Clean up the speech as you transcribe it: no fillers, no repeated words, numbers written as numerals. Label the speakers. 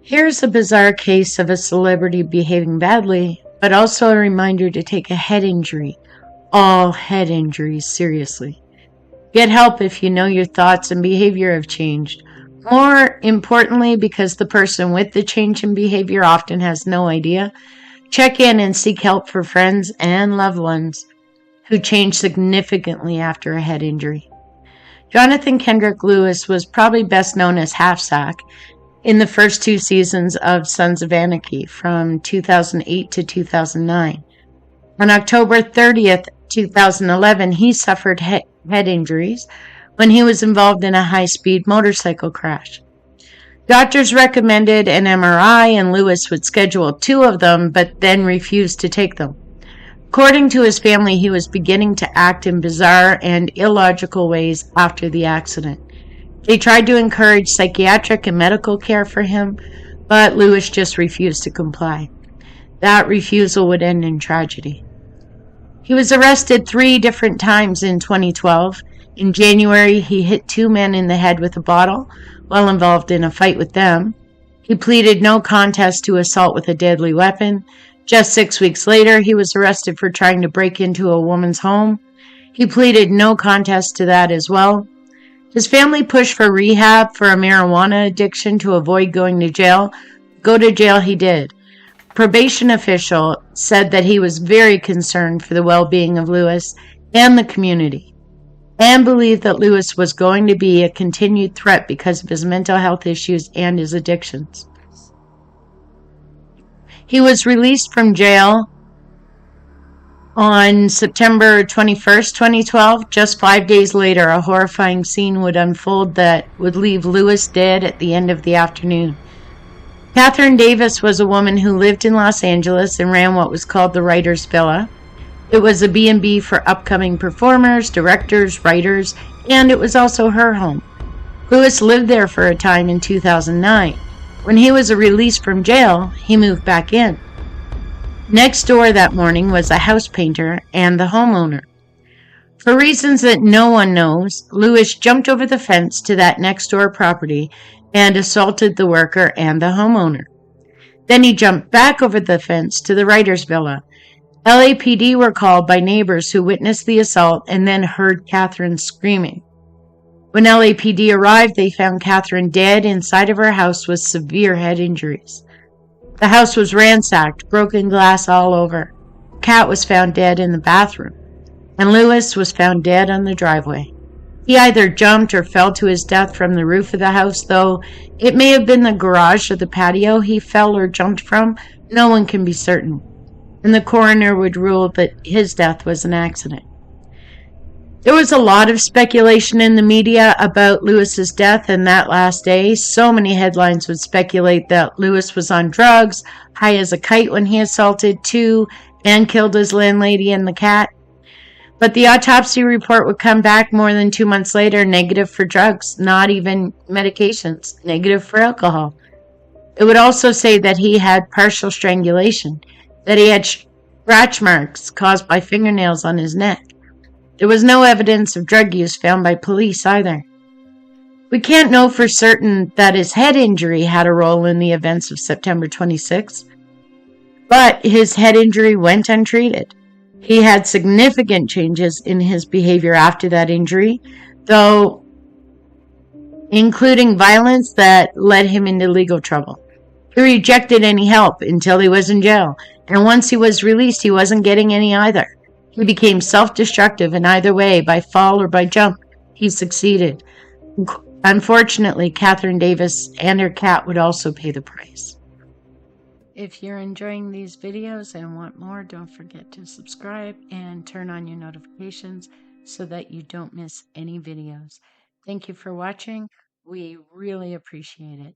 Speaker 1: Here's a bizarre case of a celebrity behaving badly, but also a reminder to take a head injury, all head injuries, seriously. Get help if you know your thoughts and behavior have changed. More importantly, because the person with the change in behavior often has no idea, check in and seek help for friends and loved ones who change significantly after a head injury. Jonathan Kendrick Lewis was probably best known as Half Sack in the first two seasons of Sons of Anarchy from 2008 to 2009. On October 30th, 2011, he suffered head injuries when he was involved in a high-speed motorcycle crash. Doctors recommended an MRI, and Lewis would schedule 2 of them, but then refused to take them. According to his family, he was beginning to act in bizarre and illogical ways after the accident. They tried to encourage psychiatric and medical care for him, but Lewis just refused to comply. That refusal would end in tragedy. He was arrested 3 different times in 2012. In January, he hit 2 men in the head with a bottle while involved in a fight with them. He pleaded no contest to assault with a deadly weapon. Just 6 weeks later, he was arrested for trying to break into a woman's home. He pleaded no contest to that as well. His family pushed for rehab for a marijuana addiction to avoid going to jail. Go to jail he did. Probation official said that he was very concerned for the well-being of Lewis and the community, and believed that Lewis was going to be a continued threat because of his mental health issues and his addictions. He was released from jail on September 21st, 2012. Just 5 days later, a horrifying scene would unfold that would leave Lewis dead at the end of the afternoon. Catherine Davis was a woman who lived in Los Angeles and ran what was called the Writers' Villa. It was a B&B for upcoming performers, directors, writers, and it was also her home. Lewis lived there for a time in 2009. When he was released from jail, he moved back in. Next door that morning was a house painter and the homeowner. For reasons that no one knows, Lewis jumped over the fence to that next door property and assaulted the worker and the homeowner. Then he jumped back over the fence to the writer's villa. LAPD were called by neighbors who witnessed the assault and then heard Catherine screaming. When LAPD arrived, they found Catherine dead inside of her house with severe head injuries. The house was ransacked, broken glass all over. Cat was found dead in the bathroom, and Lewis was found dead on the driveway. He either jumped or fell to his death from the roof of the house, though it may have been the garage or the patio he fell or jumped from. No one can be certain, and the coroner would rule that his death was an accident. There was a lot of speculation in the media about Lewis's death and that last day. So many headlines would speculate that Lewis was on drugs, high as a kite when he assaulted 2 and killed his landlady and the cat. But the autopsy report would come back more than 2 months later, negative for drugs, not even medications, negative for alcohol. It would also say that he had partial strangulation, that he had scratch marks caused by fingernails on his neck. There was no evidence of drug use found by police either. We can't know for certain that his head injury had a role in the events of September 26th, but his head injury went untreated. He had significant changes in his behavior after that injury, though including violence that led him into legal trouble. He rejected any help until he was in jail, and once he was released, he wasn't getting any either. He became self-destructive in either way, by fall or by jump. He succeeded. Unfortunately, Catherine Davis and her cat would also pay the price. If you're enjoying these videos and want more, don't forget to subscribe and turn on your notifications so that you don't miss any videos. Thank you for watching. We really appreciate it.